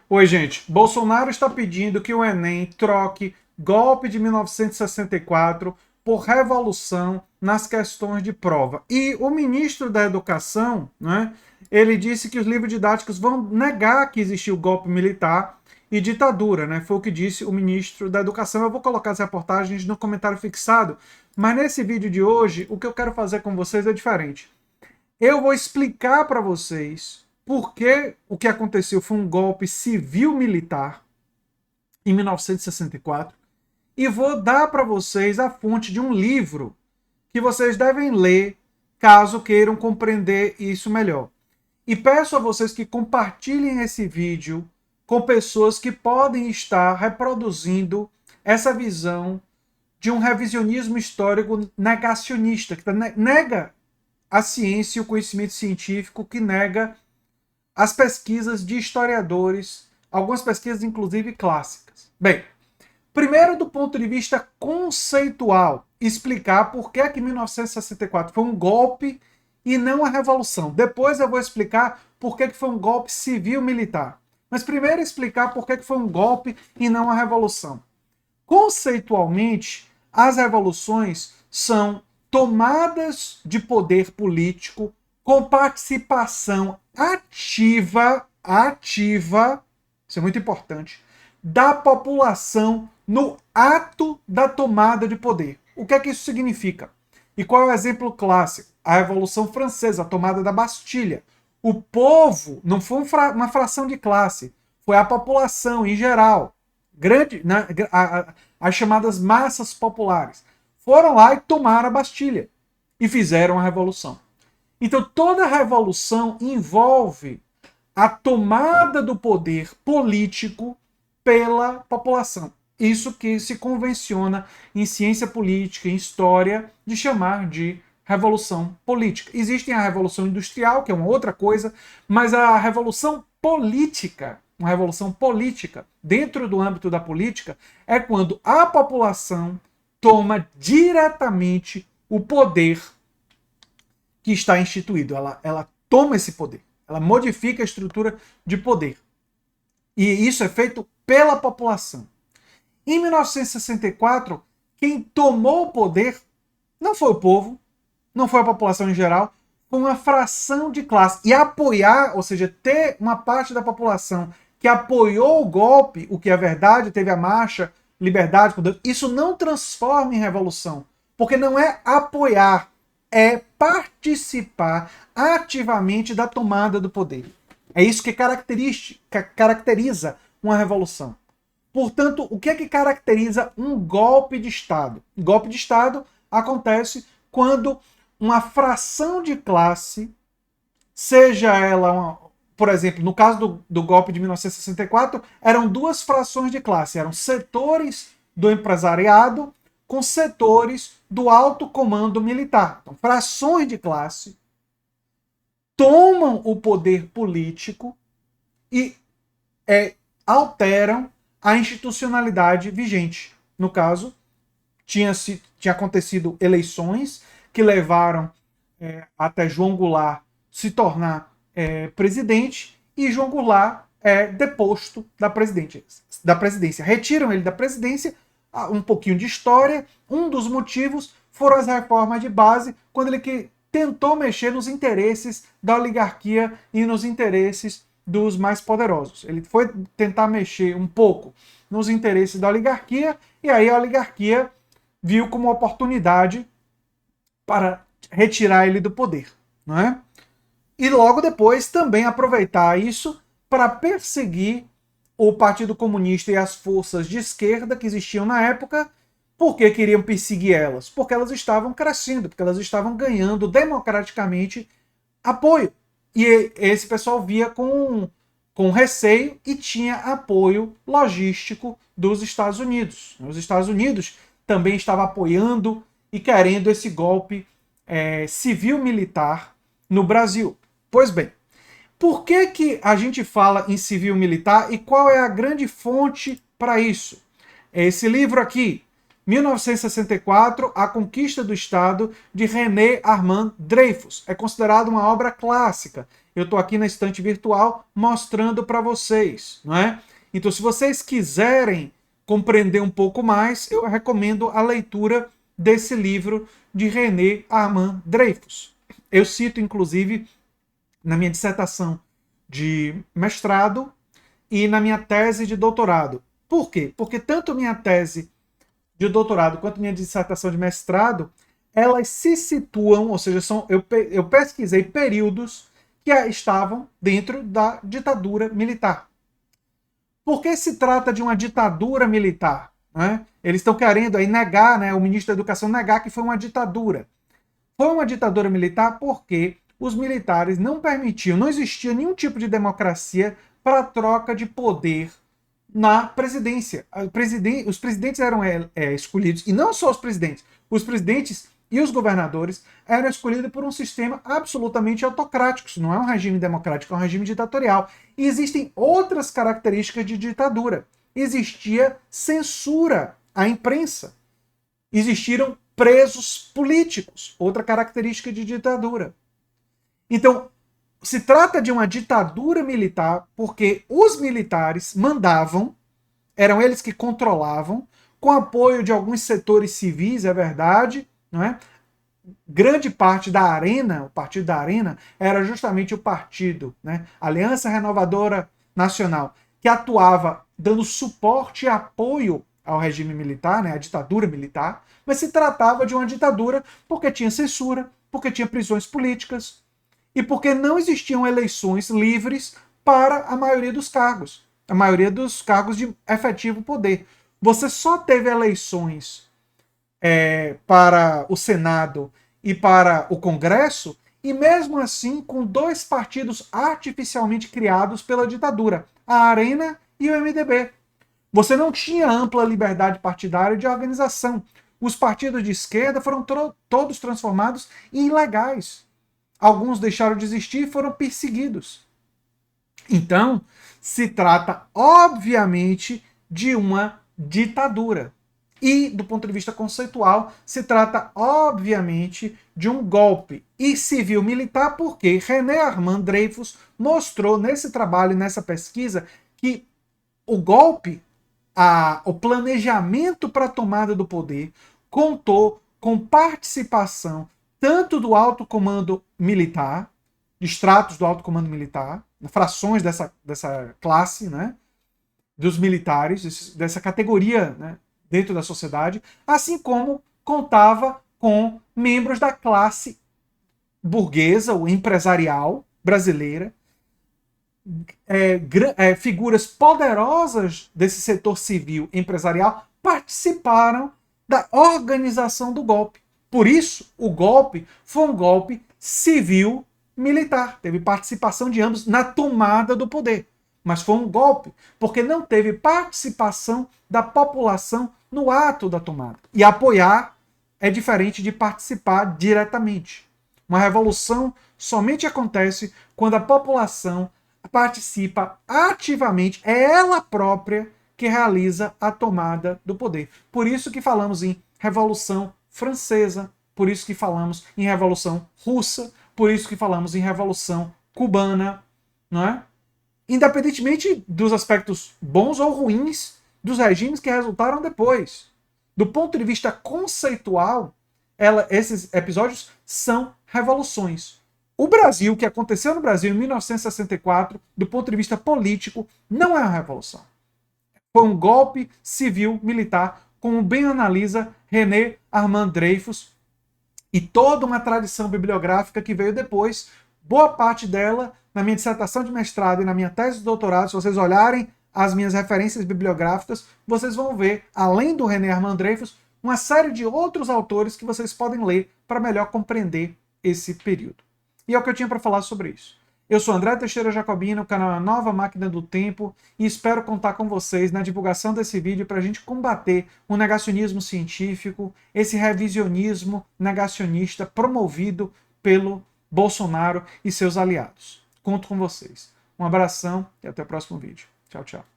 Oi, gente. Bolsonaro está pedindo que o Enem troque golpe de 1964 por revolução nas questões de prova. E o ministro da Educação, né, ele disse que os livros didáticos vão negar que existiu golpe militar e ditadura, né? Foi o que disse o ministro da Educação. Eu vou colocar as reportagens no comentário fixado, mas nesse vídeo de hoje, o que eu quero fazer com vocês é diferente. Eu vou explicar para vocês por que o que aconteceu foi um golpe civil-militar em 1964 e vou dar para vocês a fonte de um livro que vocês devem ler caso queiram compreender isso melhor. E peço a vocês que compartilhem esse vídeo com pessoas que podem estar reproduzindo essa visão de um revisionismo histórico negacionista, que nega a ciência e o conhecimento científico, que nega as pesquisas de historiadores, algumas pesquisas inclusive clássicas. Bem, primeiro do ponto de vista conceitual, explicar por que 1964 foi um golpe e não a revolução. Depois eu vou explicar por que foi um golpe civil-militar. Mas primeiro explicar por que foi um golpe e não a revolução. Conceitualmente, as revoluções são tomadas de poder político com participação ativa, isso é muito importante, da população no ato da tomada de poder. O que é que isso significa? E qual é o exemplo clássico? A Revolução Francesa, a tomada da Bastilha. O povo não foi uma fração de classe, foi a população em geral, as chamadas massas populares. Foram lá e tomaram a Bastilha e fizeram a revolução. Então toda revolução envolve a tomada do poder político pela população. Isso que se convenciona em ciência política, em história, de chamar de revolução política. Existe a revolução industrial, que é uma outra coisa, mas a revolução política, uma revolução política, dentro do âmbito da política, é quando a população toma diretamente o poder que está instituído. Ela toma esse poder, ela modifica a estrutura de poder. E isso é feito pela população. Em 1964, quem tomou o poder não foi o povo, não foi a população em geral, foi uma fração de classe. E apoiar, ou seja, ter uma parte da população que apoiou o golpe, o que é verdade, teve a marcha, liberdade, isso não transforma em revolução. Porque não é apoiar, é participar ativamente da tomada do poder. É isso que caracteriza uma revolução. Portanto, o que é que caracteriza um golpe de Estado? Um golpe de Estado acontece quando uma fração de classe, seja ela, por exemplo, no caso do golpe de 1964, eram duas frações de classe, eram setores do empresariado com setores do alto comando militar. Então, frações de classe tomam o poder político e alteram a institucionalidade vigente. No caso, tinha acontecido eleições que levaram até João Goulart se tornar presidente, e João Goulart é deposto da presidência. Retiram ele da presidência. Um pouquinho de história. Um dos motivos foram as reformas de base, quando ele tentou mexer nos interesses da oligarquia e nos interesses dos mais poderosos. Ele foi tentar mexer um pouco nos interesses da oligarquia, e aí a oligarquia viu como oportunidade para retirar ele do poder, não é? E logo depois também aproveitar isso para perseguir o Partido Comunista e as forças de esquerda que existiam na época. Por que queriam perseguir elas? Porque elas estavam crescendo, porque elas estavam ganhando democraticamente apoio. E esse pessoal via com receio e tinha apoio logístico dos Estados Unidos. Os Estados Unidos também estavam apoiando e querendo esse golpe civil-militar no Brasil. Pois bem, por que a gente fala em civil-militar e qual é a grande fonte para isso? É esse livro aqui, 1964, A Conquista do Estado, de René Armand Dreyfus. É considerado uma obra clássica. eu estou aqui na estante virtual mostrando para vocês, não é? Então, se vocês quiserem compreender um pouco mais, eu recomendo a leitura desse livro de René Armand Dreyfus. Eu cito, inclusive, na minha dissertação de mestrado e na minha tese de doutorado. Por quê? Porque tanto minha tese de doutorado quanto minha dissertação de mestrado, elas se situam, ou seja, eu pesquisei períodos que estavam dentro da ditadura militar. Por que se trata de uma ditadura militar? Né? Eles estão querendo aí negar, né, o ministro da Educação negar que foi uma ditadura. Foi uma ditadura militar porque os militares não permitiam, não existia nenhum tipo de democracia para a troca de poder na presidência. Os presidentes eram escolhidos, e não só os presidentes e os governadores eram escolhidos por um sistema absolutamente autocrático. Isso não é um regime democrático, é um regime ditatorial. E existem outras características de ditadura. Existia censura à imprensa. Existiram presos políticos, outra característica de ditadura. Então, se trata de uma ditadura militar porque os militares mandavam, eram eles que controlavam, com apoio de alguns setores civis, é verdade, não é? Grande parte da Arena, o partido da Arena, era justamente o partido, né? Aliança Renovadora Nacional, que atuava dando suporte e apoio ao regime militar, né? À ditadura militar, mas se tratava de uma ditadura porque tinha censura, porque tinha prisões políticas e porque não existiam eleições livres para a maioria dos cargos de efetivo poder. Você só teve eleições para o Senado e para o Congresso, e mesmo assim com dois partidos artificialmente criados pela ditadura, a Arena e o MDB. Você não tinha ampla liberdade partidária de organização. Os partidos de esquerda foram todos transformados em ilegais. Alguns deixaram de existir e foram perseguidos. Então, se trata, obviamente, de uma ditadura. E, do ponto de vista conceitual, se trata, obviamente, de um golpe e civil-militar, porque René Armand Dreyfus mostrou nesse trabalho, nessa pesquisa, que o golpe, o planejamento para a tomada do poder, contou com participação tanto do alto comando militar, de estratos do alto comando militar, frações dessa classe, né, dos militares, dessa categoria, né, dentro da sociedade, assim como contava com membros da classe burguesa ou empresarial brasileira, figuras poderosas desse setor civil empresarial participaram da organização do golpe. Por isso, o golpe foi um golpe civil-militar. Teve participação de ambos na tomada do poder. Mas foi um golpe, porque não teve participação da população no ato da tomada. E apoiar é diferente de participar diretamente. Uma revolução somente acontece quando a população participa ativamente, é ela própria que realiza a tomada do poder. Por isso que falamos em Revolução Francesa, por isso que falamos em Revolução Russa, por isso que falamos em Revolução Cubana, não é? Independentemente dos aspectos bons ou ruins dos regimes que resultaram depois. Do ponto de vista conceitual, esses episódios são revoluções. O Brasil, o que aconteceu no Brasil em 1964, do ponto de vista político, não é uma revolução. Foi um golpe civil-militar, como bem analisa René Armand Dreyfus, e toda uma tradição bibliográfica que veio depois, boa parte dela na minha dissertação de mestrado e na minha tese de doutorado. Se vocês olharem as minhas referências bibliográficas, vocês vão ver, além do René Armand Dreyfus, uma série de outros autores que vocês podem ler para melhor compreender esse período. E é o que eu tinha para falar sobre isso. Eu sou André Teixeira Jacobino, o canal A Nova Máquina do Tempo, e espero contar com vocês na divulgação desse vídeo para a gente combater o negacionismo científico, esse revisionismo negacionista promovido pelo Bolsonaro e seus aliados. Conto com vocês. Um abração e até o próximo vídeo. Tchau, tchau.